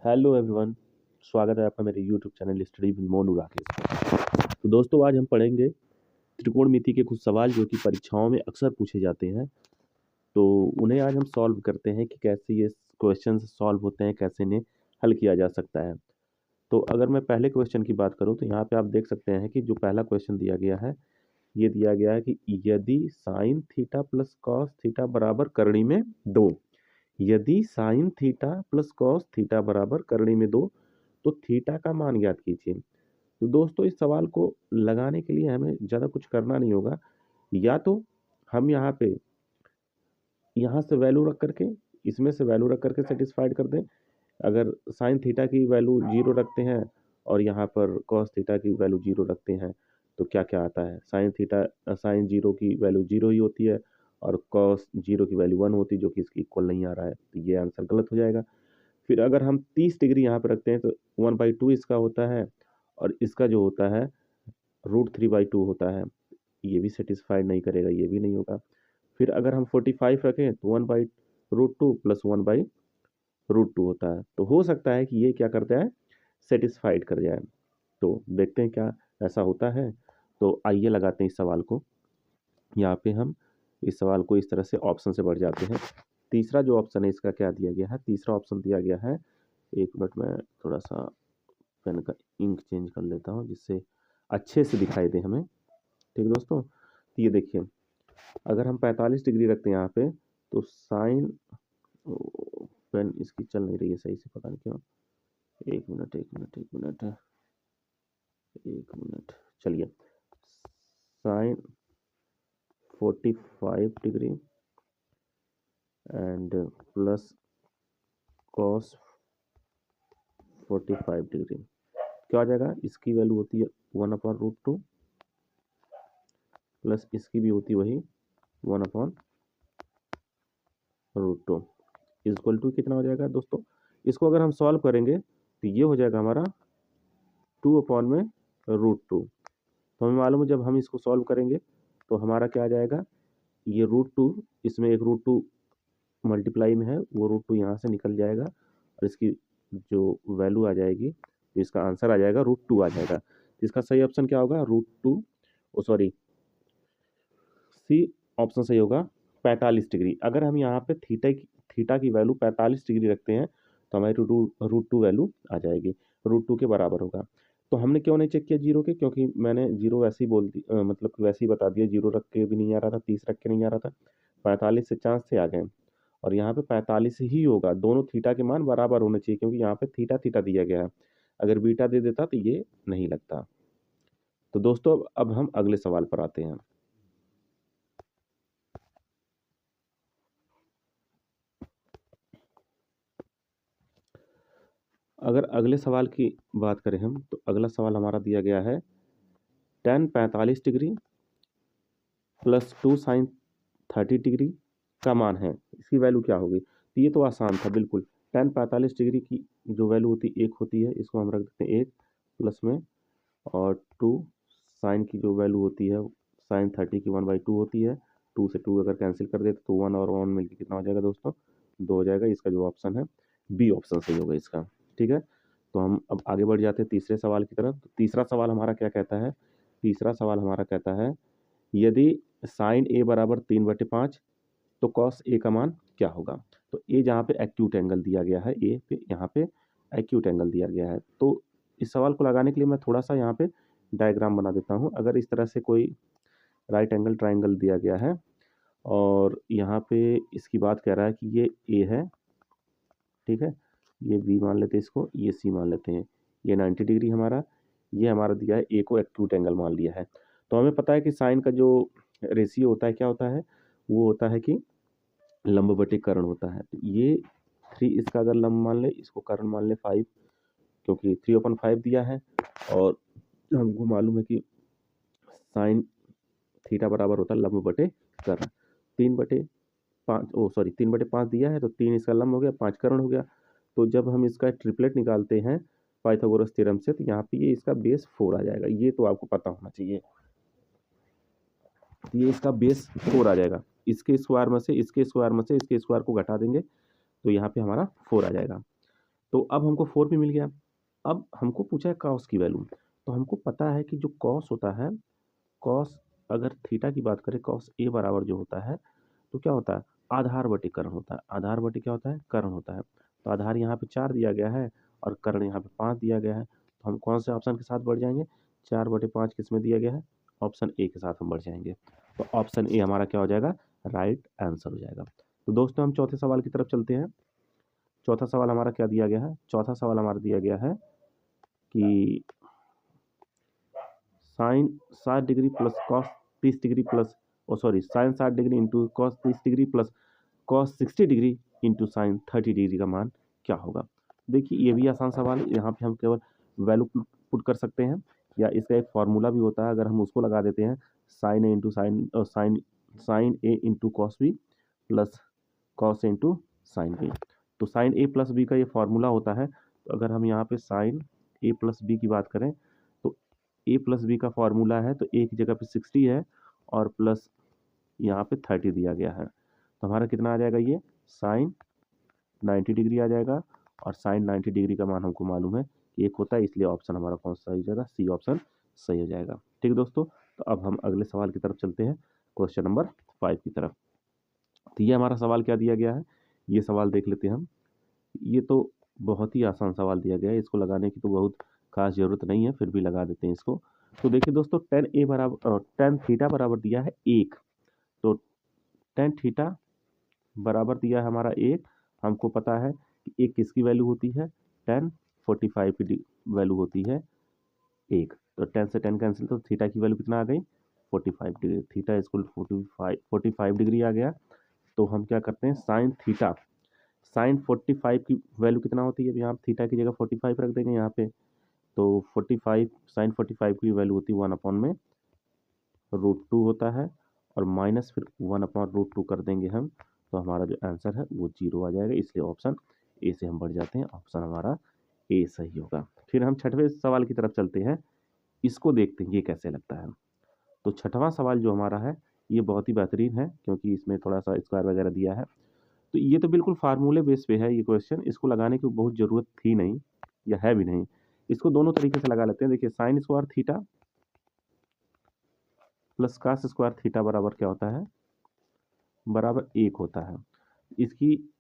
Hello everyone. स्वागत है आपका मेरे YouTube channel study with Monu Rakesh में। तो दोस्तों आज हम पढ़ेंगे त्रिकोणमिति के कुछ सवाल जो कि परीक्षाओं में अक्सर पूछे जाते हैं। तो उन्हें आज हम सॉल्व करते हैं कि कैसे ये क्वेश्चन सॉल्व होते हैं, कैसे इन्हें हल किया जा सकता है। तो अगर मैं पहले क्वेश्चन की बात करूं तो यहाँ पे आप देख सकते हैं कि जो पहला क्वेश्चन दिया गया है, ये दिया गया है कि यदि sine theta plus cos theta बराबर करणी में 2, यदि sine theta plus cos theta बराबर करणी में 2 तो थीटा का मान ज्ञात कीजिए। तो दोस्तों इस सवाल को लगाने के लिए हमें ज़्यादा कुछ करना नहीं होगा। या तो हम यहाँ से वैल्यू रख करके, इसमें से वैल्यू रख करके सेटिस्फाइड कर दें। अगर साइन थीटा की वैल्यू 0 रखते हैं और यहाँ पर कॉस थीटा की वैल्यू 0 रखते हैं तो क्या क्या आता है। साइन 0 की वैल्यू 0 ही होती है और कॉस 0 की वैल्यू 1 होती है, जो कि इसकी इक्वल नहीं आ रहा है, तो ये आंसर गलत हो जाएगा। फिर अगर हम 30 डिग्री यहाँ पे रखते हैं तो 1/2 इसका होता है और इसका जो होता है √3/2 होता है, ये भी सेटिस्फाइड नहीं करेगा, ये भी नहीं होगा। फिर अगर हम 45 रखें तो 1/√2 प्लस 1/√2 होता है, तो हो सकता है कि ये क्या करता है, सेटिस्फाइड कर जाए। तो देखते हैं क्या ऐसा होता है। तो आइए लगाते हैं इस सवाल को। यहाँ पे हम इस सवाल को इस तरह से ऑप्शन से बढ़ जाते हैं। तीसरा जो ऑप्शन है इसका क्या दिया गया है, तीसरा ऑप्शन दिया गया है, एक मिनट में थोड़ा सा पेन का इंक चेंज कर लेता हूँ जिससे अच्छे से दिखाई दे हमें। ठीक है दोस्तों, तो ये देखिए, अगर हम 45 डिग्री रखते हैं यहाँ पे तो साइन, पेन इसकी चल नहीं रही है सही से, पता नहीं क्यों। एक मिनट चलिए। Sine 45 degree and plus cos 45 degree क्या आ जाएगा, इसकी वैल्यू होती है 1/√2 प्लस इसकी भी होती वही 1/√2 इक्वल टू कितना हो जाएगा दोस्तों। इसको अगर हम सॉल्व करेंगे तो ये हो जाएगा हमारा 2/√2। तो हमें मालूम है जब हम इसको सॉल्व करेंगे तो हमारा क्या आ जाएगा, ये √2, इसमें एक √2 मल्टीप्लाई में है, वो √2 यहाँ से निकल जाएगा और इसकी जो वैल्यू आ जाएगी, तो इसका आंसर आ जाएगा √2 आ जाएगा। तो इसका सही ऑप्शन क्या होगा, √2, सॉरी सी ऑप्शन सही होगा 45 डिग्री। अगर हम यहाँ पे थीटा की वैल्यू 45 डिग्री रखते हैं तो हमारी √2 वैल्यू आ जाएगी, √2 के बराबर होगा। तो हमने क्यों नहीं चेक किया जीरो के, क्योंकि मैंने जीरो वैसे ही बोल दी, मतलब वैसे ही बता दिया, जीरो रख के भी नहीं आ रहा था, 30 रख के नहीं आ रहा था, 45 से चांस से आ गए और यहाँ पे 45 ही होगा। दोनों थीटा के मान बराबर होने चाहिए क्योंकि यहाँ पे थीटा थीटा दिया गया है, अगर बीटा दे देता तो ये नहीं लगता। तो दोस्तों अब हम अगले सवाल पर आते हैं। अगर अगले सवाल की बात करें हम तो अगला सवाल हमारा दिया गया है tan 45 degree plus 2 sin 30 degree का मान है, इसकी वैल्यू क्या होगी। तो ये तो आसान था बिल्कुल। tan 45 डिग्री की जो वैल्यू होती है 1 होती है, इसको हम रख देते हैं 1 प्लस में, और 2 साइन की जो वैल्यू होती है sin 30 की 1/2 होती है, 2 से 2 अगर कैंसिल कर देते तो 1 और 1 मिलकर कितना हो जाएगा दोस्तों, 2 हो जाएगा। इसका जो ऑप्शन है बी ऑप्शन सही होगा इसका। ठीक है, तो हम अब आगे बढ़ जाते हैं तीसरे सवाल की तरफ। तो तीसरा सवाल हमारा क्या कहता है, तीसरा सवाल हमारा कहता है यदि साइन ए बराबर 3/5 तो कॉस ए का मान क्या होगा। तो ए जहाँ पे एक्यूट एंगल दिया गया है, ए पे यहाँ पे एक्यूट एंगल दिया गया है। तो इस सवाल को लगाने के लिए मैं थोड़ा सा यहाँ पे डायग्राम बना देता हूँ। अगर इस तरह से कोई राइट एंगल ट्राइंगल दिया गया है और यहाँ पे इसकी बात कह रहा है कि ये ए है, ठीक है, ये बी मान लेते हैं इसको, ये सी मान लेते हैं, ये 90 डिग्री हमारा, ये हमारा दिया है, ए को एक्यूट एंगल मान लिया है। तो हमें पता है कि साइन का जो रेशियो होता है क्या होता है, वो होता है कि लंब बटे कर्ण होता है। तो ये 3 इसका अगर लंब मान ले, इसको कर्ण मान ले 5, क्योंकि 3/5 दिया है और हमको मालूम है कि साइन थीटा बराबर होता है लंब बटे कर्ण। 3/5 दिया है तो 3 इसका लंब हो गया, 5 कर्ण हो गया। तो जब हम इसका ट्रिपलेट निकालते हैं पाइथागोरस थ्योरम से तो यहाँ पे ये इसका बेस 4 आ जाएगा, ये तो आपको पता होना चाहिए। ये इसका बेस 4 आ जाएगा, इसके स्क्वायर में से इसके स्क्वायर में से इसके स्क्वायर को घटा देंगे तो यहाँ पे हमारा 4 आ जाएगा। तो अब हमको 4 भी मिल गया। अब हमको पूछा है कॉस की वैल्यू, तो हमको पता है कि जो कॉस होता है, कॉस अगर थीटा की बात करें, कॉस ए बराबर जो होता है तो क्या होता है, आधार बटे कर्ण होता है। आधार बटे क्या होता है, कर्ण होता है। तो आधार यहाँ पे 4 दिया गया है और कर्ण यहाँ पे 5 दिया गया है, तो हम कौन से ऑप्शन के साथ बढ़ जाएंगे, 4/5 किस में दिया गया है, ऑप्शन ए के साथ हम बढ़ जाएंगे। तो ऑप्शन ए हमारा क्या हो जाएगा, राइट आंसर हो जाएगा। तो दोस्तों हम चौथे सवाल की तरफ चलते हैं। चौथा सवाल हमारा क्या दिया गया है, चौथा सवाल हमारा दिया गया है कि sine 60 degree plus cos 30 degree plus sine 60 degree into cos 30 degree plus cos 60 degree into sine 30 degree का मान क्या होगा। देखिए ये भी आसान सवाल है, यहाँ पे हम केवल वैल्यू पुट कर सकते हैं, या इसका एक फार्मूला भी होता है, अगर हम उसको लगा देते हैं, sine A into sine A into cos B plus cos A into sine B. तो साइन ए प्लस बी का ये फार्मूला होता है। तो अगर हम यहाँ पे साइन ए प्लस बी की बात करें, तो ए प्लस बी का फार्मूला है, तो ए की जगह पे 60 है और प्लस यहाँ पे 30 दिया गया है। तो हमारा कितना आ जाएगा, ये साइन 90 डिग्री आ जाएगा, और साइन 90 डिग्री का मान हमको मालूम है कि एक होता है, इसलिए ऑप्शन हमारा कौन सा हो जाएगा, सी ऑप्शन सही हो जाएगा। ठीक है दोस्तों, तो अब हम अगले सवाल की तरफ चलते हैं, क्वेश्चन नंबर 5 की तरफ। तो ये हमारा सवाल क्या दिया गया है, ये सवाल देख लेते हैं हम। ये तो बहुत ही आसान सवाल दिया गया है, इसको लगाने की तो बहुत खास जरूरत नहीं है, फिर भी लगा देते हैं इसको। तो देखिए दोस्तों, टेन थीटा बराबर दिया है 1। तो टेन थीटा बराबर दिया है हमारा 1। हमको पता है कि एक किसकी वैल्यू होती है, टेन 45 की वैल्यू होती है 1। तो 10 से 10 कैंसिल, तो थीटा की वैल्यू कितना आ गई, 45 डिग्री। थीटा इक्वल 45 डिग्री आ गया। तो हम क्या करते हैं, साइन थीटा, साइन 45 की वैल्यू कितना होती है, यहाँ थीटा की जगह 45 रख देंगे यहाँ पे। तो 45 साइन 45 की वैल्यू होती है 1/√2 होता है, और माइनस फिर 1/√2 कर देंगे हम, तो हमारा जो आंसर है वो 0 आ जाएगा। इसलिए ऑप्शन ए से हम बढ़ जाते हैं, ऑप्शन हमारा ए सही होगा। फिर हम छठवें सवाल की तरफ चलते हैं, इसको देखते हैं ये कैसे लगता है। तो छठवां सवाल जो हमारा है, ये बहुत ही बेहतरीन है, क्योंकि इसमें थोड़ा सा स्क्वायर वगैरह दिया है। तो ये तो बिल्कुल फार्मूले बेस पे है ये क्वेश्चन, इसको लगाने की बहुत ज़रूरत थी नहीं, या है भी नहीं। इसको दोनों तरीके से लगा लेते हैं। देखिए sine square theta plus cos square theta बराबर क्या होता है, बराबर 1 होता है। इसकी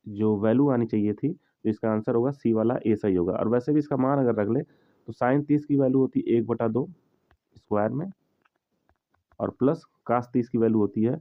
जो वैल्यू आनी चाहिए थी, तो इसका आंसर होगा सी वाला, ए सही होगा। और वैसे भी इसका मान अगर रख ले, तो साइन 30 की वैल्यू होती है 1/2 स्क्वायर में, और प्लस कास 30 की वैल्यू होती है,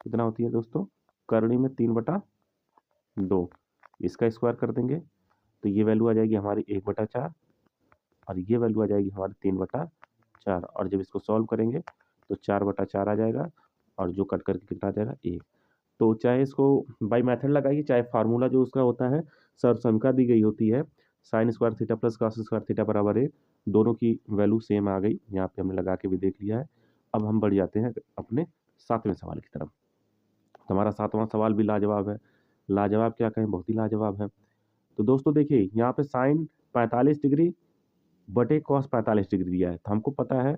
कितना होती है दोस्तों, करनी में 3/2। इसका स्क्वायर कर देंगे तो ये वैल्यू आ जाएगी हमारी 1/4, और ये वैल्यू आ जाएगी हमारी 3/4। और जब इसको सॉल्व करेंगे तो 4/4 आ जाएगा, और जो कट करके कितना आ जाएगा 1। तो चाहे इसको बाई मेथड लगाइए, चाहे फार्मूला जो उसका होता है सर्वसंख्या दी गई होती है, sign square theta plus cos square theta बराबर 1, दोनों की वैल्यू सेम आ गई। यहाँ पे हमने लगा के भी देख लिया है। अब हम बढ़ जाते हैं अपने 7वें सवाल की तरफ। तो हमारा 7वां सवाल भी लाजवाब है। लाजवाब क्या कहें, बहुत ही लाजवाब है। तो दोस्तों देखिए, यहाँ पे साइन 45 डिग्री बटे कॉस 45 डिग्री दिया है। तो हमको पता है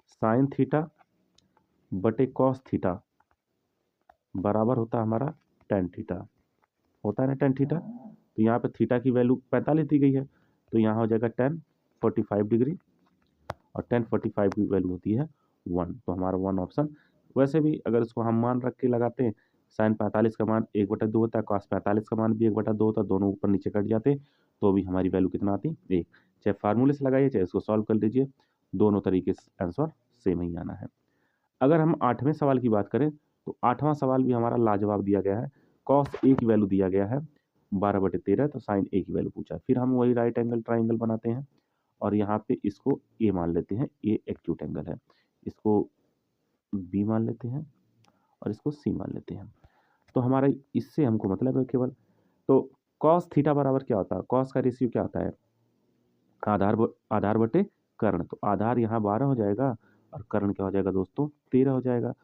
साइन थीटा बटे कॉस थीटा बराबर होता है हमारा टेन थीटा, होता है ना टेन थीटा। तो यहाँ पे थीटा की वैल्यू 45 दी गई है, तो यहाँ हो जाएगा 10 45 डिग्री, और 10 45 की वैल्यू होती है 1। तो हमारा 1 ऑप्शन। वैसे भी अगर इसको हम मान रख के लगाते हैं, साइन 45 का मान 1/2 होता है, कॉस 45 का मान भी 1/2 होता है, दोनों ऊपर नीचे कट जाते, तो भी हमारी वैल्यू कितना आती है 1। चाहे फार्मूले से लगाइए, चाहे इसको सॉल्व कर लीजिए, दोनों तरीके से आंसर सेम ही आना है। अगर हम 8वें सवाल की बात करें, तो 8वां सवाल भी हमारा लाजवाब दिया गया है। कॉस ए की वैल्यू दिया गया है 12/13, तो साइन ए की वैल्यू पूछा। फिर हम वही राइट एंगल ट्राइंगल बनाते हैं, और यहाँ पे इसको ए मान लेते हैं, ए एक्यूट एंगल है। इसको बी मान लेते हैं, और इसको सी मान लेते हैं। तो हमारा इससे हमको मतलब है केवल। तो कॉस थीटा बराबर क्या होता है, कॉस का रेशियो क्या होता है, आधार बटे कर्ण। तो आधार यहाँ 12 हो जाएगा, और कर्ण क्या हो जाएगा दोस्तों, 13 हो जाएगा।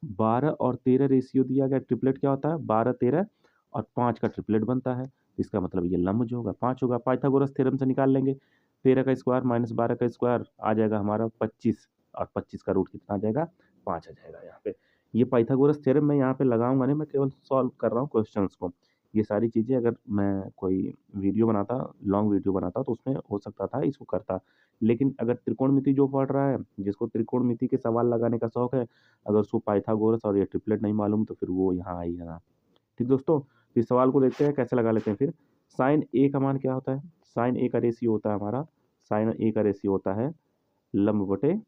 12 और 13 रेशियो दिया गया, ट्रिपलेट क्या होता है, 12 13 और 5 का ट्रिपलेट बनता है। इसका मतलब ये लंब जो होगा 5 होगा। पाइथागोरस थ्योरम से निकाल लेंगे, 13 का स्क्वायर माइनस 12 का स्क्वायर आ जाएगा हमारा 25, और 25 का रूट कितना आ जाएगा, 5 आ जाएगा। यहाँ पे ये पाइथागोरस थ्योरम मैं यहाँ पे लगाऊंगा नहीं, मैं केवल सॉल्व कर रहा हूँ क्वेश्चंस को, ये सारी चीज़ें अगर मैं कोई वीडियो बनाता, लॉन्ग वीडियो बनाता, तो उसमें हो सकता था इसको करता। लेकिन अगर त्रिकोणमिति जो पढ़ रहा है, जिसको त्रिकोणमिति के सवाल लगाने का शौक है, अगर उसको पाइथागोरस और ये ट्रिपलेट नहीं मालूम तो फिर वो यहाँ आएगा ना। ठीक दोस्तों, तो इस सवाल को देखते हैं कैसे लगा लेते हैं फिर। साइन ए का मान क्या होता है? साइन ए का रेशियो होता है हमारा, साइन ए का रेशियो होता है लंब बटे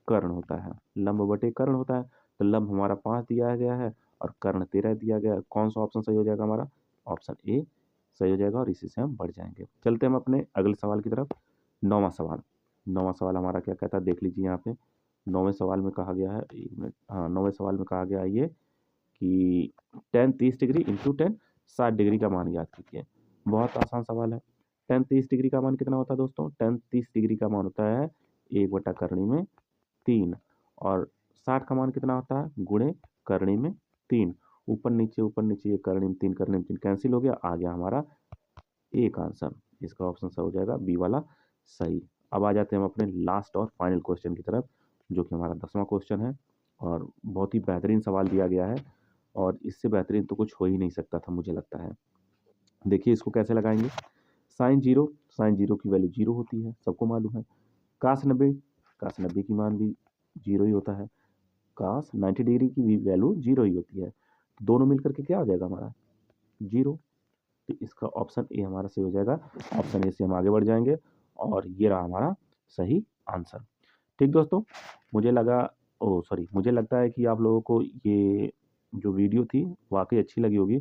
कर्ण होता है, लंब बटे कर्ण होता है। तो लंब हमारा 5 दिया गया है और कर्ण 13 दिया गया है। कौन सा ऑप्शन सही हो जाएगा हमारा? ऑप्शन ए सही हो जाएगा और इसी से हम बढ़ जाएंगे। चलते हैं हम अपने अगले सवाल की तरफ। 9वां सवाल, 9वां सवाल हमारा क्या कहता है देख लीजिए यहाँ पे। 9वें सवाल में कहा गया है, एक मिनट, हाँ 9वें सवाल में कहा गया है ये कि tan 30 degree into tan 60 degree का मान ज्ञात कीजिए। बहुत आसान सवाल है। tan 30 डिग्री का मान कितना होता है दोस्तों? tan 30 डिग्री का मान होता है 1/करणी में 3 और 60 का मान कितना होता है? गुणे करणी में 3। ऊपर नीचे ये करणी में 3 कैंसिल हो गया, आ गया हमारा एक आंसर। इसका ऑप्शन सही हो जाएगा बी वाला सही। अब आ जाते हैं हम अपने लास्ट और फाइनल क्वेश्चन की तरफ, जो कि हमारा 10वां क्वेश्चन है और बहुत ही बेहतरीन सवाल दिया गया है और इससे बेहतरीन तो कुछ हो ही नहीं सकता था मुझे लगता है। देखिए इसको कैसे लगाएंगे। साइन जीरो की वैल्यू 0 होती है, सबको मालूम है। कास 90 की मान भी 0 ही होता है। कास 90 डिग्री की भी वैल्यू 0 ही होती है। दोनों मिलकर के क्या हो जाएगा हमारा? 0। तो इसका ऑप्शन ए हमारा सही हो जाएगा। ऑप्शन ए से हम आगे बढ़ जाएंगे और ये रहा हमारा सही आंसर। ठीक दोस्तों, मुझे लगता है कि आप लोगों को ये जो वीडियो थी वाकई अच्छी लगी होगी,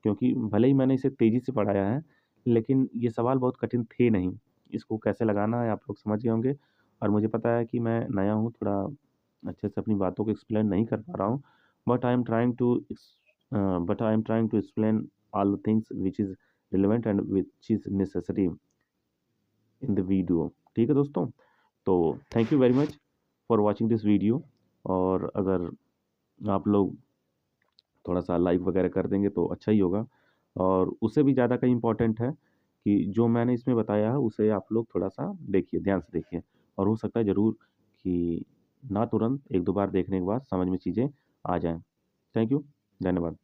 क्योंकि भले ही मैंने इसे तेज़ी से पढ़ाया है, लेकिन ये सवाल बहुत कठिन थे नहीं। इसको कैसे लगाना है आप लोग समझ गए होंगे और मुझे पता है कि मैं नया हूँ, थोड़ा अच्छे से अपनी बातों को एक्सप्लेन नहीं कर पा रहा हूँ, but I am trying to explain all the things which is relevant and which is necessary in the video। ठीक है दोस्तों, तो thank you very much for watching this video. और अगर आप लोग थोड़ा सा लाइक वगैरह कर देंगे तो अच्छा ही होगा। और उससे भी ज़्यादा कहीं इम्पोर्टेंट है कि जो मैंने इसमें बताया है उसे आप लोग थोड़ा सा देखिए, ध्यान से देखिए, और हो सकता है ज़रूर कि ना तुरंत 1-2 बार देखने के बाद समझ में चीज़ें आ जाएं। थैंक यू, धन्यवाद।